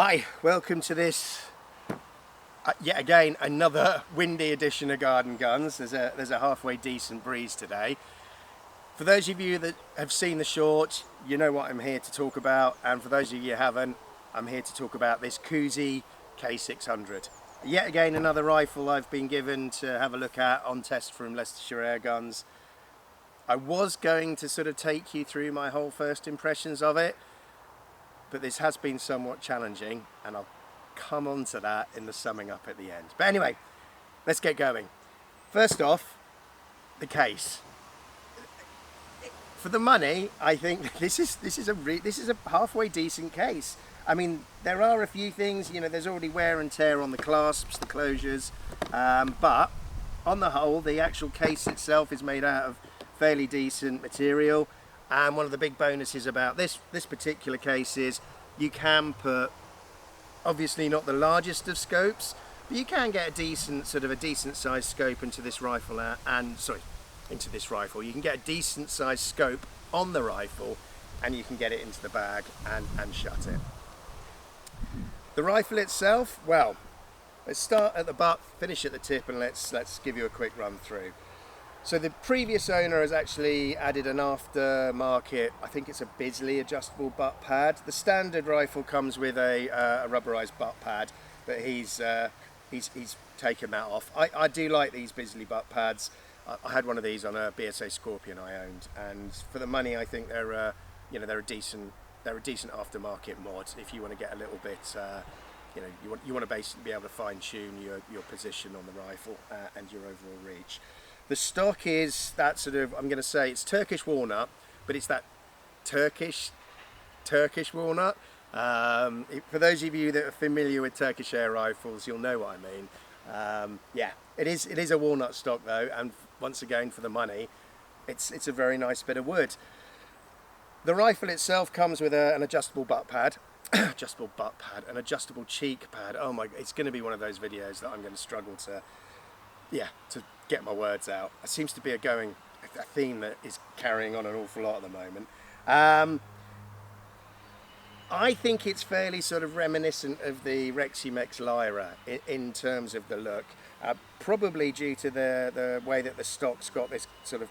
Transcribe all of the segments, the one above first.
Hi, welcome to this, yet again, another windy edition of Garden Guns. There's a halfway decent breeze today. For those of you that have seen the short, you know what I'm here to talk about, and for those of you who haven't, I'm here to talk about this Kuzey K600. Yet again, another rifle I've been given to have a look at on test from Leicestershire Air Guns. I was going to sort of take you through my whole first impressions of it, but this has been somewhat challenging, and I'll come on to that in the summing up at the end. But anyway, let's get going. First off, the case. For the money, I think this is a halfway decent case. I mean, there are a few things, you know, there's already wear and tear on the clasps, the closures, but on the whole, the actual case itself is made out of fairly decent material. And one of the big bonuses about this particular case is you can put, obviously not the largest of scopes, but you can get a decent sized scope into this rifle, You can get a decent sized scope on the rifle, and you can get it into the bag and shut it. The rifle itself, well, let's start at the butt, finish at the tip, and let's give you a quick run through. So the previous owner has actually added an aftermarket, I think it's a Bisley adjustable butt pad. The standard rifle comes with a rubberized butt pad, but he's taken that off. I do like these Bisley butt pads. I had one of these on a BSA Scorpion I owned, and for the money, I think they're a decent aftermarket mod. If you want to get a little bit, you want to basically be able to fine tune your position on the rifle and your overall reach. The stock is that sort of, I'm going to say it's Turkish walnut, but it's that Turkish walnut. For those of you that are familiar with Turkish air rifles, you'll know what I mean. Yeah, it is a walnut stock though, and once again, for the money, it's a very nice bit of wood. The rifle itself comes with an adjustable butt pad, an adjustable cheek pad. Oh my, it's going to be one of those videos that I'm going to struggle to get my words out. It seems to be a theme that is carrying on an awful lot at the moment. I think it's fairly sort of reminiscent of the Reximex Lyra in terms of the look, probably due to the way that the stock's got this sort of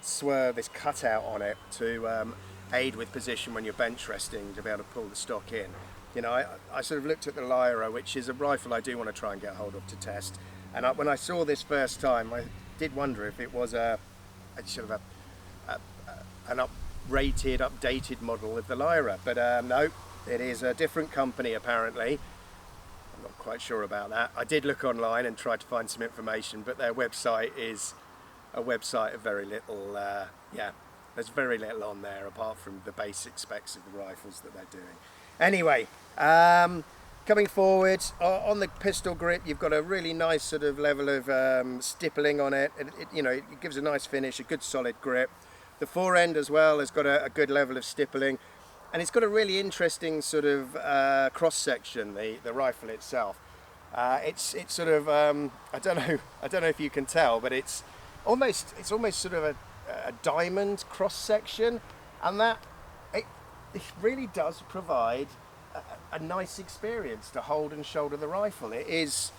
swerve, this cutout on it to aid with position when you're bench resting, to be able to pull the stock in. You know, I sort of looked at the Lyra, which is a rifle I do want to try and get hold of to test. And when I saw this first time, I did wonder if it was an updated model of the Lyra. But no, it is a different company apparently. I'm not quite sure about that. I did look online and try to find some information, but their website is a website of very little, there's very little on there apart from the basic specs of the rifles that they're doing. Anyway, coming forward, on the pistol grip, you've got a really nice sort of level of stippling on it. It gives a nice finish, a good solid grip. The fore end as well has got a good level of stippling, and it's got a really interesting sort of cross section. The rifle itself, it's sort of I don't know if you can tell, but it's almost sort of a diamond cross section, and that it really does provide a nice experience to hold and shoulder the rifle. It is,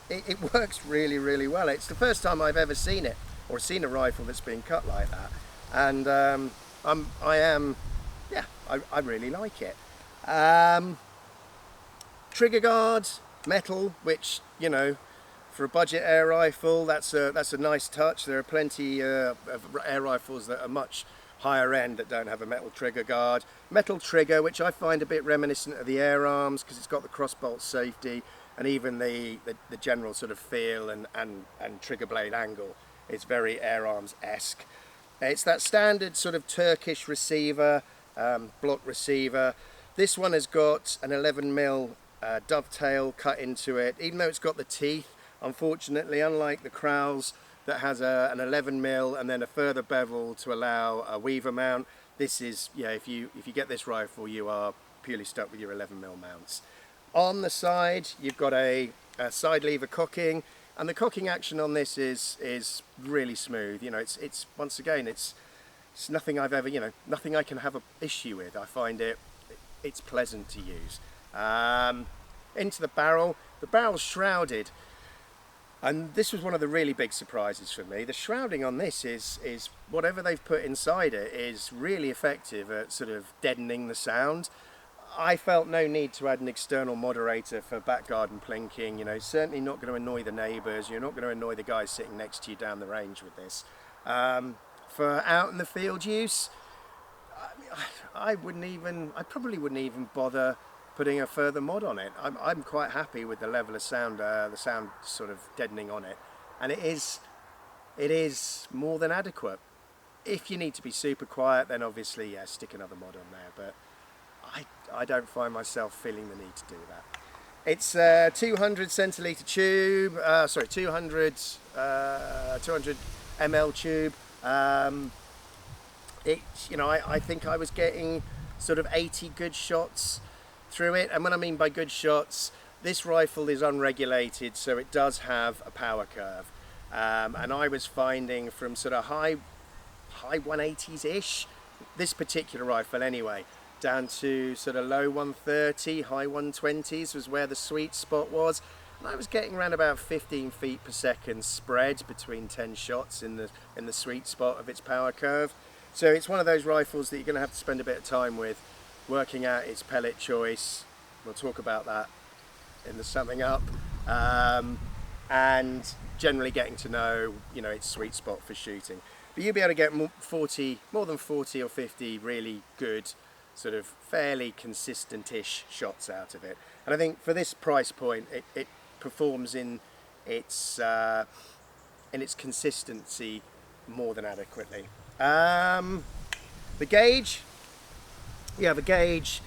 it works really, really well. It's the first time I've ever seen it, or seen a rifle that's been cut like that, and I really like it. Trigger guards, metal, which, you know, for a budget air rifle, that's a nice touch. There are plenty of air rifles that are much higher end that don't have a metal trigger guard. Metal trigger, which I find a bit reminiscent of the Air Arms, because it's got the crossbolt safety, and even the general sort of feel and trigger blade angle. It's very Air Arms-esque. It's that standard sort of Turkish receiver, block receiver. This one has got an 11mm dovetail cut into it, even though it's got the teeth. Unfortunately, unlike the Krauls that has an 11mm and then a further bevel to allow a weaver mount, this is, if you get this rifle, you are purely stuck with your 11mm mounts. On the side, you've got a side lever cocking, and the cocking action on this is really smooth. You know, it's once again, it's nothing I've ever, nothing I can have an issue with. I find it's pleasant to use. Into the barrel. The barrel's shrouded, and this was one of the really big surprises for me. The shrouding on this is whatever they've put inside it is really effective at sort of deadening the sound. I felt no need to add an external moderator for back garden plinking. You know, certainly not going to annoy the neighbours. You're not going to annoy the guys sitting next to you down the range with this. For out in the field use, I probably wouldn't even bother putting a further mod on it. I'm quite happy with the level of sound, the sound sort of deadening on it, and it is more than adequate. If you need to be super quiet, then obviously, yeah, stick another mod on there, but I don't find myself feeling the need to do that. It's a 200 centilitre tube, 200 ml tube. You know, I think I was getting sort of 80 good shots through it, and when I mean by good shots, this rifle is unregulated, so it does have a power curve, and I was finding from sort of high 180s ish, this particular rifle anyway, down to sort of low 130, high 120s was where the sweet spot was, and I was getting around about 15 feet per second spread between 10 shots in the sweet spot of its power curve. So it's one of those rifles that you're going to have to spend a bit of time with, working out its pellet choice. We'll talk about that in the summing up, and generally getting to know, you know, its sweet spot for shooting. But you'll be able to get more than 40 or 50 really good, sort of fairly consistent-ish shots out of it. And I think for this price point, it performs in its consistency more than adequately. The gauge, you have a gauge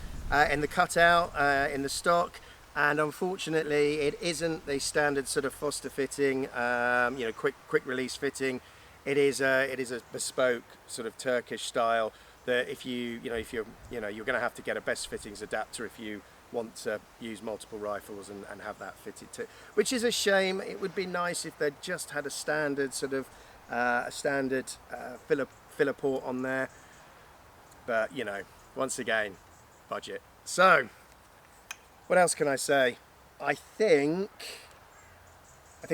in the cutout, in the stock, and unfortunately it isn't the standard sort of Foster fitting, you know, quick release fitting. It is a bespoke sort of Turkish style that if you're going to have to get a best fittings adapter if you want to use multiple rifles and have that fitted too, which is a shame. It would be nice if they'd just had a standard sort of filler port on there, but you know, once again, budget. So what else can I say? I think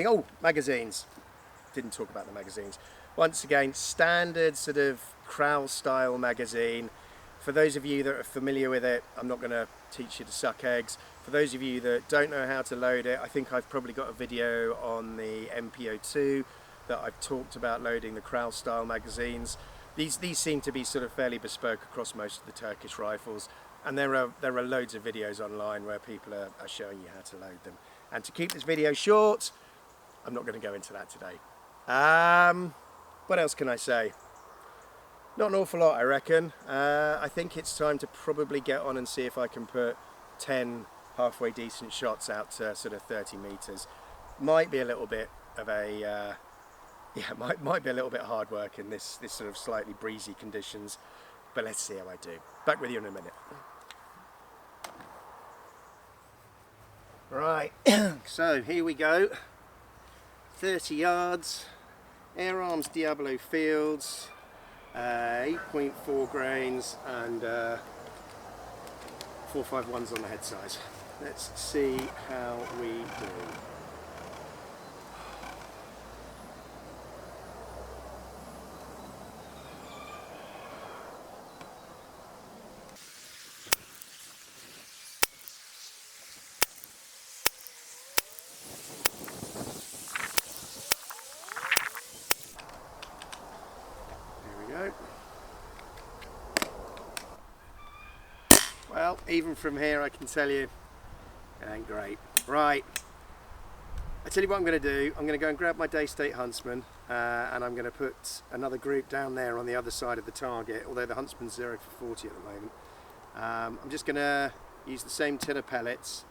oh, magazines, didn't talk about the magazines. Once again, standard sort of Crowell style magazine. For those of you that are familiar with it, I'm not going to teach you to suck eggs. For those of you that don't know how to load it, I think I've probably got a video on the MPO2 that I've talked about loading the Crowell style magazines. These seem to be sort of fairly bespoke across most of the Turkish rifles, and there are loads of videos online where people are showing you how to load them. And to keep this video short, I'm not going to go into that today. What else can I say? Not an awful lot, I reckon. I think it's time to probably get on and see if I can put 10 halfway decent shots out to sort of 30 meters. Might be a little bit of a might be a little bit hard work in this sort of slightly breezy conditions, but let's see how I do. Back with you in a minute. Right, so here we go. 30 yards, Air Arms Diablo Fields, 8.4 grains and 451s on the head size. Let's see how we do. Well, even from here I can tell you it ain't great. Right, I tell you what I'm going to do. I'm going to go and grab my Daystate Huntsman and I'm going to put another group down there on the other side of the target, although the Huntsman's 0 for 40 at the moment. I'm just going to use the same tin of pellets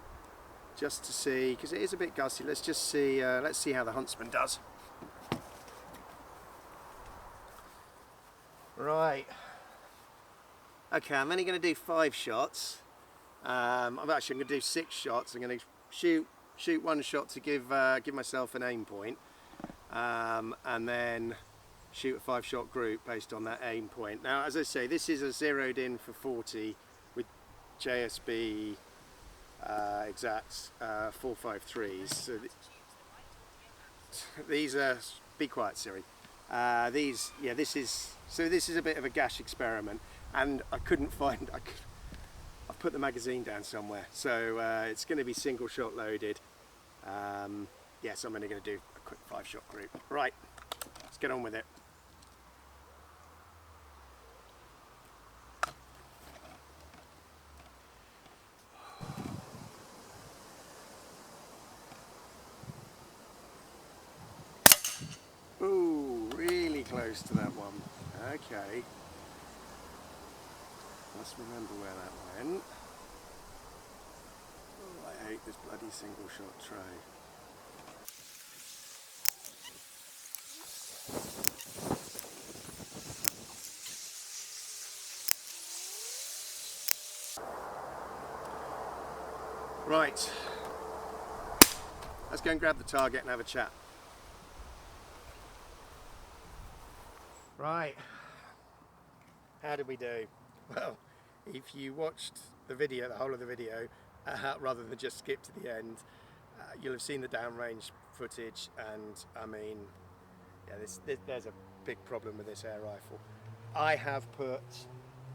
just to see, because it is a bit gusty. Let's just see, let's see how the Huntsman does. Right. Okay, I'm only going to do 5 shots. I'm going to do 6 shots. I'm going to shoot one shot to give myself an aim point, and then shoot a 5-shot group based on that aim point. Now, as I say, this is a zeroed in for 40 with JSB exact 453s. So these are, be quiet Siri, this is a bit of a gash experiment, and I couldn't find, I've put the magazine down somewhere, so it's going to be single shot loaded. Yes, I'm only going to do a quick 5-shot group. Right, let's get on with it. Ooh, really close to that one. Okay. Must remember where that went. Oh, I hate this bloody single shot tray. Right. Let's go and grab the target and have a chat. Right, how did we do? Well, if you watched the video, the whole of the video, rather than just skip to the end, you'll have seen the downrange footage, and I mean, yeah, there's a big problem with this air rifle. I have put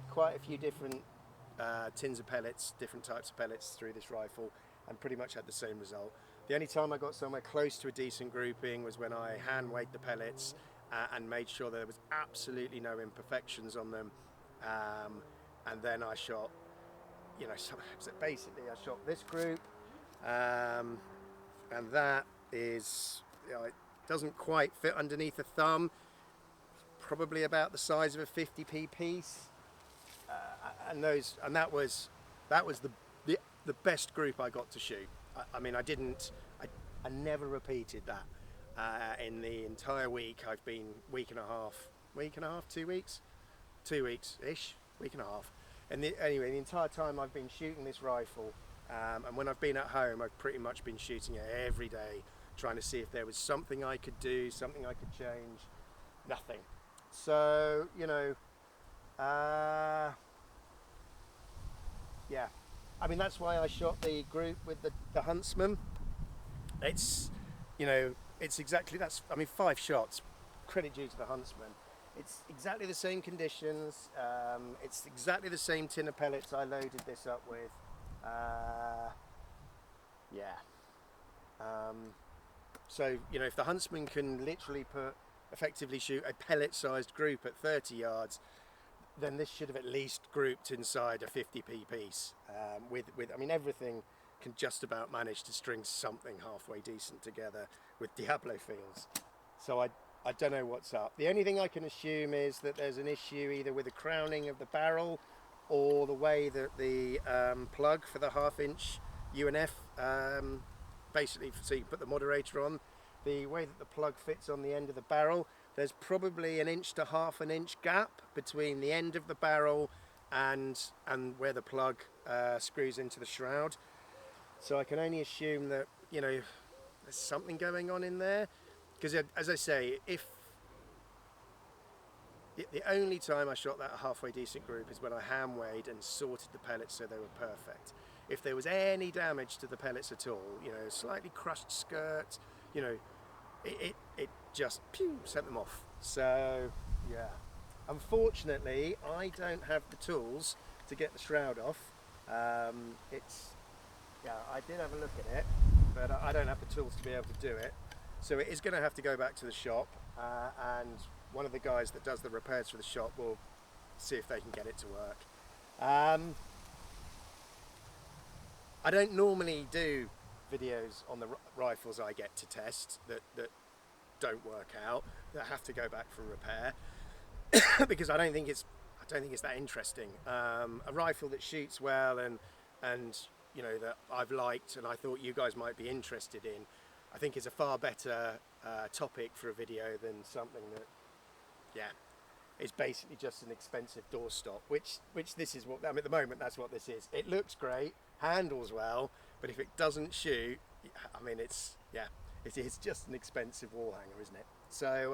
quite a few different tins of pellets, different types of pellets through this rifle, and pretty much had the same result. The only time I got somewhere close to a decent grouping was when I hand weighed the pellets and made sure there was absolutely no imperfections on them, and then I shot, you know, so basically I shot this group, and that is, you know, it doesn't quite fit underneath a thumb, probably about the size of a 50p piece, and that was the best group I got to shoot. I mean, I never repeated that. In the entire week, I've been week and a half, 2 weeks, 2 weeks-ish, week and a half. And anyway, the entire time I've been shooting this rifle, and when I've been at home, I've pretty much been shooting it every day, trying to see if there was something I could do, something I could change. Nothing. So, you know, yeah. I mean, that's why I shot the group with the Hmmmmm. It's, you know, it's exactly, I mean, 5 shots, credit due to the Hmmmmm. It's exactly the same conditions, it's exactly the same tin of pellets I loaded this up with, yeah. So, you know, if the Huntsman can literally effectively shoot a pellet-sized group at 30 yards, then this should have at least grouped inside a 50p piece. I mean, everything can just about manage to string something halfway decent together with Diablo fields. So I don't know what's up. The only thing I can assume is that there's an issue either with the crowning of the barrel or the way that the plug for the 1/2" UNF, basically, so you put the moderator on, the way that the plug fits on the end of the barrel, there's probably 1 inch to 1/2 inch gap between the end of the barrel and where the plug screws into the shroud. So I can only assume that, you know, there's something going on in there. Because as I say, if the only time I shot that a halfway decent group is when I hand weighed and sorted the pellets so they were perfect. If there was any damage to the pellets at all, you know, slightly crushed skirt, you know, it just sent them off. So yeah, unfortunately I don't have the tools to get the shroud off. Yeah, I did have a look at it, but I don't have the tools to be able to do it. So it is going to have to go back to the shop, and one of the guys that does the repairs for the shop will see if they can get it to work. I don't normally do videos on the rifles I get to test that don't work out, that have to go back for repair, because I don't think it's that interesting. A rifle that shoots well and you know, that I've liked and I thought you guys might be interested in, I think is a far better topic for a video than something that, yeah, is basically just an expensive doorstop, which this is what, I mean, at the moment that's what this is. It looks great, handles well, but if it doesn't shoot, I mean, it's just an expensive wall hanger, isn't it? So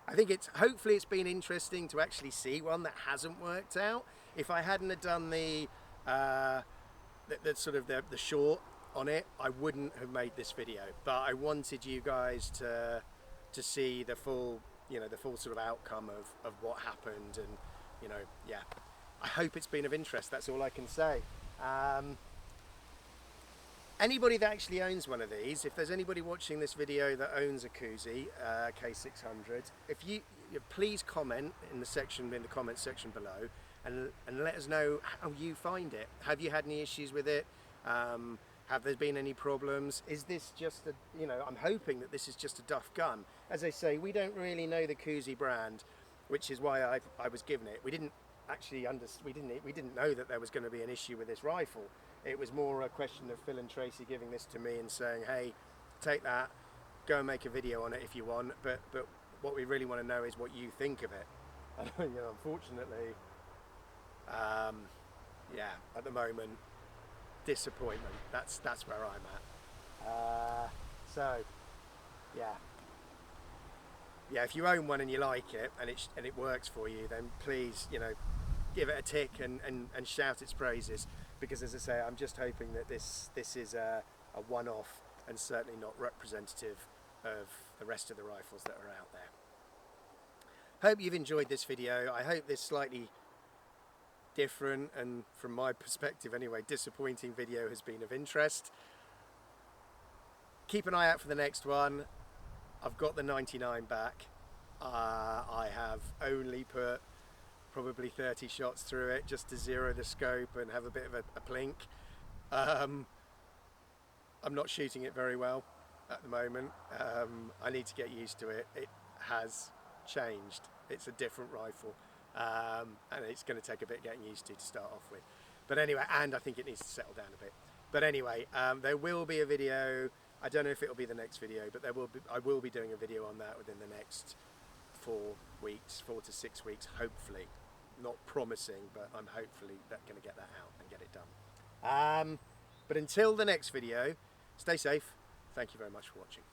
I think hopefully it's been interesting to actually see one that hasn't worked out. If I hadn't have done the the sort of the short on it, I wouldn't have made this video. But I wanted you guys to see the full, the full sort of outcome of what happened, and yeah. I hope it's been of interest. That's all I can say. Anybody that actually owns one of these, if there's anybody watching this video that owns a Kuzey K600, if you please comment in the comments section below, and let us know how you find it. Have you had any issues with it? Have there been any problems? Is this just a, I'm hoping that this is just a duff gun. As I say, we don't really know the Kuzey brand, which is why I was given it. We didn't actually we didn't know that there was going to be an issue with this rifle. It was more a question of Phil and Tracy giving this to me and saying, hey, take that, go and make a video on it if you want, but what we really want to know is what you think of it. And unfortunately, yeah, at the moment, disappointment. That's where I'm at. So yeah, if you own one and you like it and it works for you, then please give it a tick and shout its praises, because as I say, I'm just hoping that this is a one-off and certainly not representative of the rest of the rifles that are out there. Hope you've enjoyed this video. I hope this slightly different, and from my perspective anyway, disappointing video has been of interest. Keep an eye out for the next one. I've got the 99 back. I have only put probably 30 shots through it just to zero the scope and have a bit of a plink. I'm not shooting it very well at the moment. I need to get used to it. It has changed. It's a different rifle, and it's going to take a bit getting used to start off with. But anyway, and I think it needs to settle down a bit. But anyway, there will be a video. I don't know if it will be the next video, but I will be doing a video on that within the next 4 to 6 weeks, hopefully. Not promising, but I'm hopefully going to get that out and get it done. But until the next video, stay safe. Thank you very much for watching.